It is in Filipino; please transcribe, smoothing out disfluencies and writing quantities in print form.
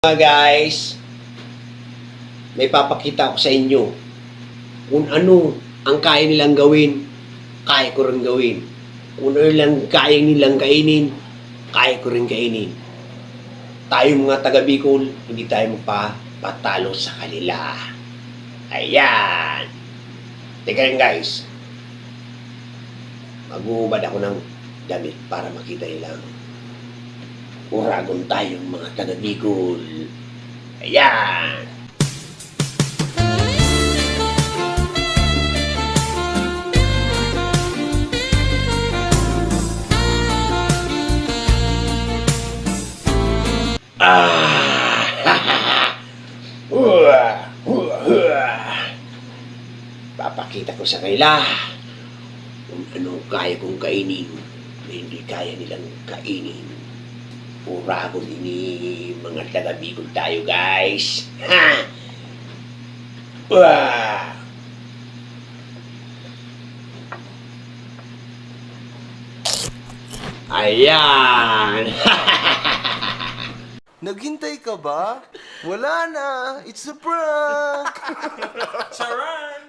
Mga guys, may papakita ko sa inyo kung ano ang kaya nilang gawin, kaya ko rin gawin. Kung ano lang kaya nilang kainin, kaya ko rin kainin. Tayo mga taga Bicol, hindi tayo magpapatalo sa kanila. Ayan. Teka rin guys, mag-uubad ako ng damit para makita nilang uragon tayong mga taga Bicol. Ayan. Papakita ko sa kanila kung ano kaya kong kainin na hindi kaya nilang kainin. Uragon ini mga taga Bicol tayo guys. Ha! Ayan. Naghintay ka ba? Wala na! It's a prank! Charan!